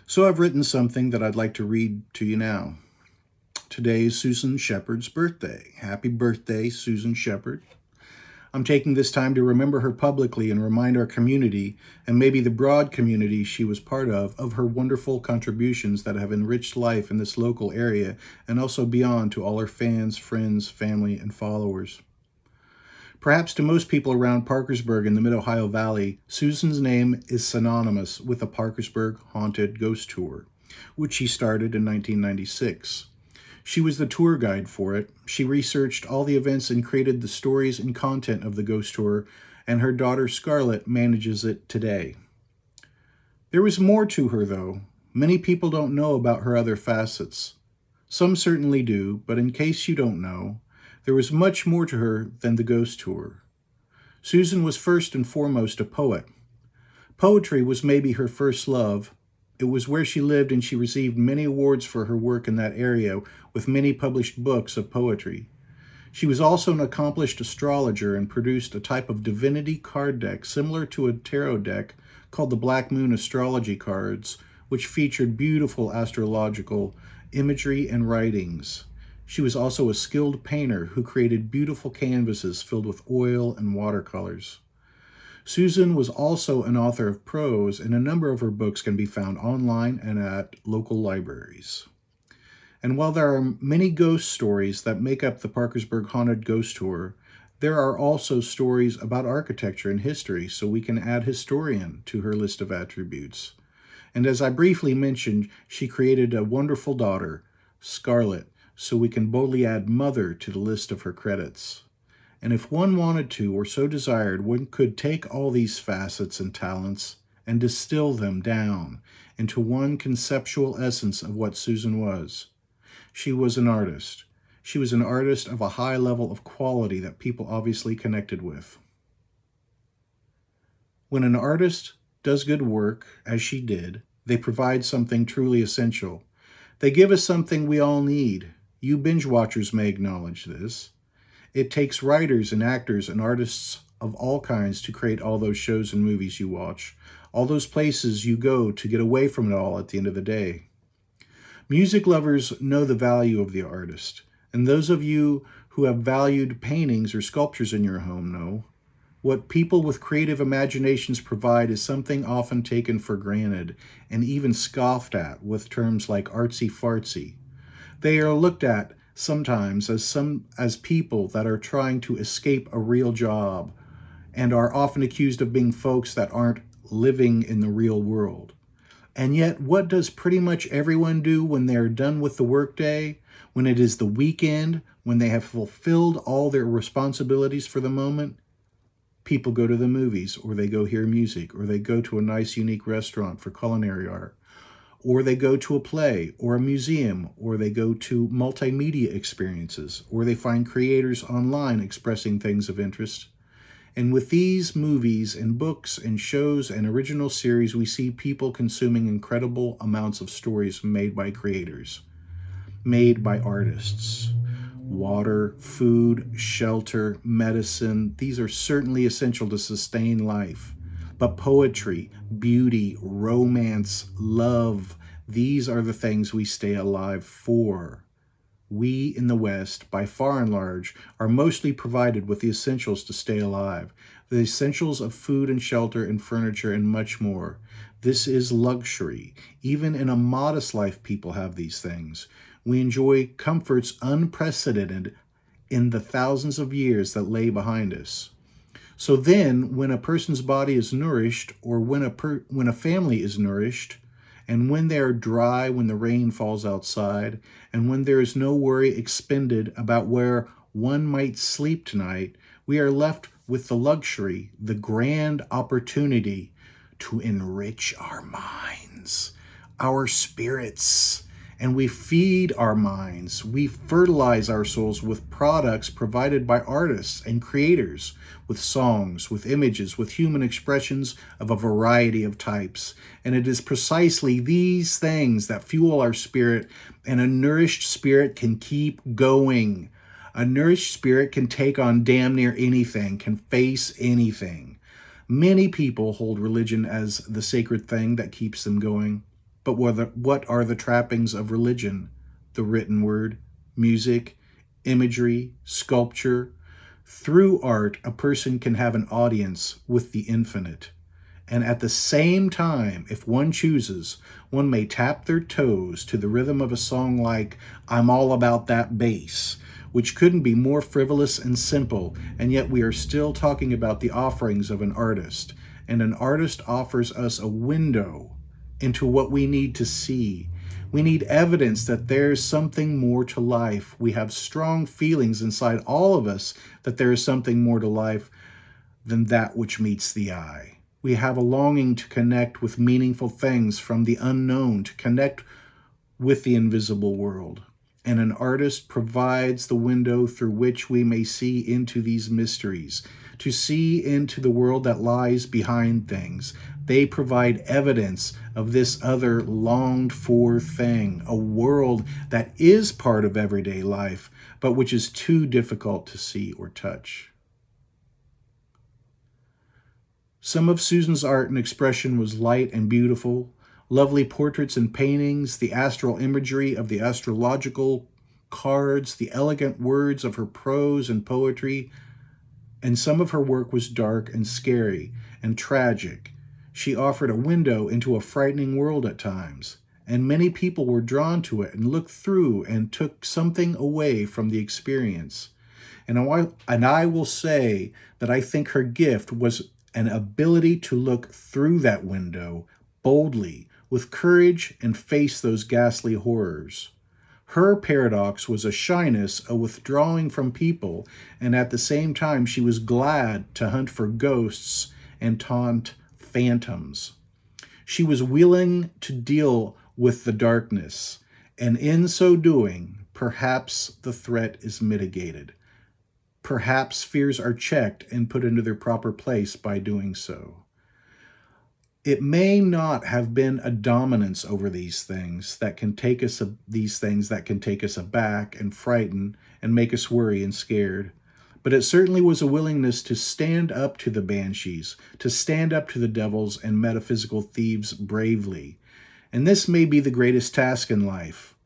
So I've written something that I'd like to read to you now. Today is Susan Sheppard's birthday. Happy birthday, Susan Sheppard. I'm taking this time to remember her publicly and remind our community, and maybe the broad community she was part of her wonderful contributions that have enriched life in this local area and also beyond to all her fans, friends, family, and followers. Perhaps to most people around Parkersburg in the Mid-Ohio Valley, Susan's name is synonymous with the Parkersburg Haunted Ghost Tour, which she started in 1996. She was the tour guide for it. She researched all the events and created the stories and content of the ghost tour, and her daughter Scarlett manages it today. There was more to her, though. Many people don't know about her other facets. Some certainly do, but in case you don't know, there was much more to her than the ghost tour. Susan was first and foremost a poet. Poetry was maybe her first love. It was where she lived, and she received many awards for her work in that area, with many published books of poetry. She was also an accomplished astrologer and produced a type of divinity card deck similar to a tarot deck called the Black Moon Astrology Cards, which featured beautiful astrological imagery and writings. She was also a skilled painter who created beautiful canvases filled with oil and watercolors. Susan was also an author of prose, and a number of her books can be found online and at local libraries. And while there are many ghost stories that make up the Parkersburg Haunted Ghost Tour, there are also stories about architecture and history, so we can add historian to her list of attributes. And as I briefly mentioned, she created a wonderful daughter, Scarlett, so we can boldly add mother to the list of her credits. And if one wanted to or so desired, one could take all these facets and talents and distill them down into one conceptual essence of what Susan was. She was an artist. She was an artist of a high level of quality that people obviously connected with. When an artist does good work, as she did, they provide something truly essential. They give us something we all need. You binge watchers may acknowledge this. It takes writers and actors and artists of all kinds to create all those shows and movies you watch, all those places you go to get away from it all at the end of the day. Music lovers know the value of the artist, and those of you who have valued paintings or sculptures in your home know. What people with creative imaginations provide is something often taken for granted and even scoffed at with terms like artsy-fartsy. They are looked at sometimes as people that are trying to escape a real job and are often accused of being folks that aren't living in the real world. And yet, what does pretty much everyone do when they're done with the workday, when it is the weekend, when they have fulfilled all their responsibilities for the moment? People go to the movies, or they go hear music, or they go to a nice, unique restaurant for culinary art, or they go to a play or a museum, or they go to multimedia experiences, or they find creators online expressing things of interest. And with these movies and books and shows and original series, we see people consuming incredible amounts of stories made by creators, made by artists. Water, food, shelter, medicine, these are certainly essential to sustain life. But poetry, beauty, romance, love, these are the things we stay alive for. We in the West, by far and large, are mostly provided with the essentials to stay alive, the essentials of food and shelter and furniture and much more. This is luxury. Even in a modest life, people have these things. We enjoy comforts unprecedented in the thousands of years that lay behind us. So then, when a person's body is nourished, or when a family is nourished, and when they are dry when the rain falls outside, and when there is no worry expended about where one might sleep tonight, we are left with the luxury, the grand opportunity to enrich our minds, our spirits, and we feed our minds. We fertilize our souls with products provided by artists and creators, with songs, with images, with human expressions of a variety of types. And it is precisely these things that fuel our spirit, and a nourished spirit can keep going. A nourished spirit can take on damn near anything, can face anything. Many people hold religion as the sacred thing that keeps them going. But what are the trappings of religion? The written word, music, imagery, sculpture. Through art, a person can have an audience with the infinite. And at the same time, if one chooses, one may tap their toes to the rhythm of a song like I'm All About That Bass, which couldn't be more frivolous and simple, and yet we are still talking about the offerings of an artist. And an artist offers us a window into what we need to see. We need evidence that there's something more to life. We have strong feelings inside all of us that there is something more to life than that which meets the eye. We have a longing to connect with meaningful things from the unknown, to connect with the invisible world. And an artist provides the window through which we may see into these mysteries, to see into the world that lies behind things. They provide evidence of this other longed-for thing, a world that is part of everyday life, but which is too difficult to see or touch. Some of Susan's art and expression was light and beautiful, lovely portraits and paintings, the astral imagery of the astrological cards, the elegant words of her prose and poetry, and some of her work was dark and scary and tragic. She offered a window into a frightening world at times, and many people were drawn to it and looked through and took something away from the experience. And I will say that I think her gift was an ability to look through that window boldly, with courage, and face those ghastly horrors. Her paradox was a shyness, a withdrawing from people, and at the same time she was glad to hunt for ghosts and taunt phantoms. She was willing to deal with the darkness, and in so doing, perhaps the threat is mitigated. Perhaps fears are checked and put into their proper place by doing so. It may not have been a dominance over these things that can take us aback and frighten and make us worry and scared. But it certainly was a willingness to stand up to the banshees, to stand up to the devils and metaphysical thieves bravely. And this may be the greatest task in life,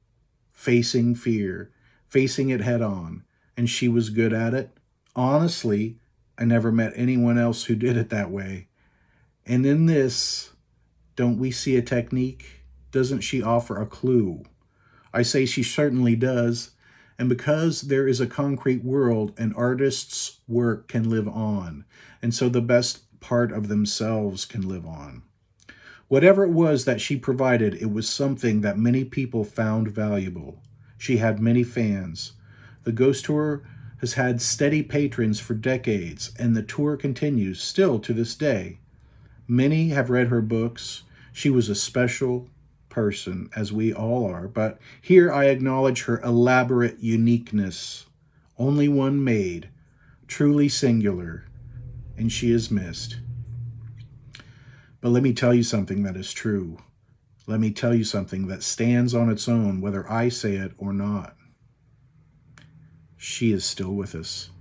facing fear, facing it head on. And she was good at it. Honestly, I never met anyone else who did it that way. And in this, don't we see a technique? Doesn't she offer a clue? I say she certainly does. And because there is a concrete world, an artist's work can live on. And so the best part of themselves can live on. Whatever it was that she provided, it was something that many people found valuable. She had many fans. The Ghost Tour has had steady patrons for decades, and the tour continues still to this day. Many have read her books. She was a special person, as we all are, but here I acknowledge her elaborate uniqueness. Only one made, truly singular, and she is missed. But let me tell you something that is true. Let me tell you something that stands on its own, whether I say it or not. She is still with us.